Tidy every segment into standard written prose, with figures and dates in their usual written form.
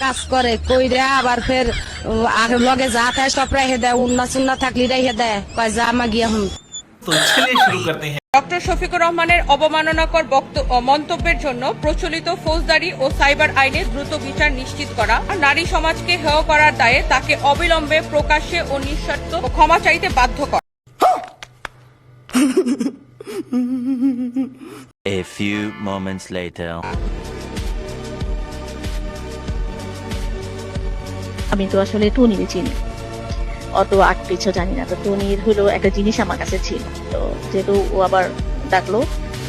কাজ করে কইরা আবার ফের লগে যা থাকে সব রেখে দেয়, উন্না চুন্না থাকলে রেখে দেয়, কয় যা আমা গিয়া হুন। तो चलिए शुरू करते हैं। ডক্টর শফিকুর রহমানের অবমাননাকর মন্তব্যের জন্য প্রচলিত ফৌজদারি ও সাইবার আইনে দ্রুত বিচার নিশ্চিত করা, নারী সমাজকে হেয় করার দায়ে তাকে অবিলম্বে প্রকাশ্যে ও নিঃশর্ত ক্ষমা চাইতে বাধ্য করা। A few moments later. আমি তো আসলে টুনির চিনি, অত আগ পিছু জানি না। তো টুনির হলো একটা জিনিস আমার কাছে ছিল, তো যেহেতু ও আবার ডাকলো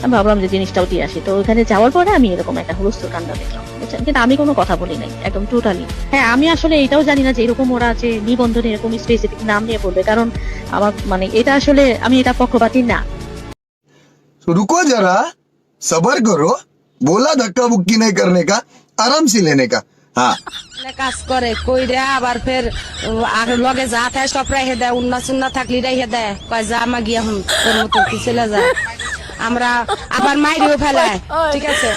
আমি ভাবলাম যে জিনিসটাও দিয়ে আসি। তো ওখানে যাওয়ার পরে আমি এরকম একটা হুলস্থুল কাণ্ড দেখলাম, বুঝছেন, কিন্তু আমি কোনো কথা বলি নাই, একদম টোটালি। হ্যাঁ, আমি আসলে এটাও জানি না যে এরকম ওরা যে নিবন্ধনে এরকম স্পেসিফিক নাম নিয়ে বলবে, কারণ আমার মানে এটা আসলে আমি এটা পক্ষপাতী না। रुको जरा, सबर करो, बोला धक्का बुक्की नहीं करने का, आराम से लेने का। हाँ কাজ করে কইরা আবার ফের লগে যা থাকে সব রেখে দেয়, উন্না চুন্না থাকলে রেখে দেয়, কয় যা আমা গিয়া হুন, তোর মতো কি চলে যায়। আমরা আবার মাইরেও ফেলায়, ঠিক আছে।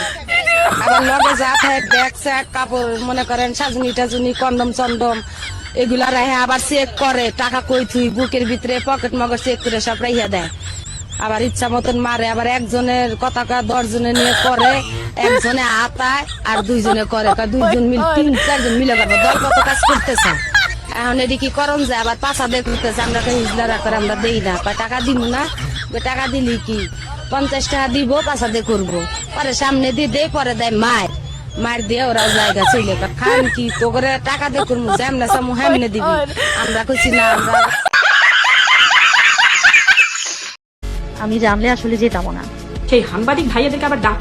আবার লগে যা থাকে ব্যাগ স্যাগ কাপড় মনে করেন সাজনি টাজনি কন্ডম চন্ডম এগুলা রেখে আবার চেক করে, টাকা কই থুই বুকের ভিতরে পকেট মগজ চেক করে সব রেখে দেয়। আবার ইচ্ছা মতন মারে, আবার একজনের কথা 10 জনে নিয়ে করে, একজনে আতায় আর 2 জনে করে, 2 জন মিল 3-4 জন মিলে করবো, দলগত কাজ করতেছে। এখন এটি কি করণ যায়, আবার পাশা দিয়ে করতেছে, আমরা হিজলা করে আমরা দেই না, টাকা দিব না, টাকা দিলি কি 50 টাকা দিব, পাশা দিয়ে করবো, পরে সামনে দিয়ে দেয়, পরে দেয় মার দিয়ে ওরা জায়গা চলে খান কি তো করে টাকা দিয়ে করবো, যেমনে সামু হেমনে দিবি। আমরা কইছি না, আমি জানলে আসলে যেতাম না। সেই সাংবাদিক ভাইয়াদেরকে আবার ডাকে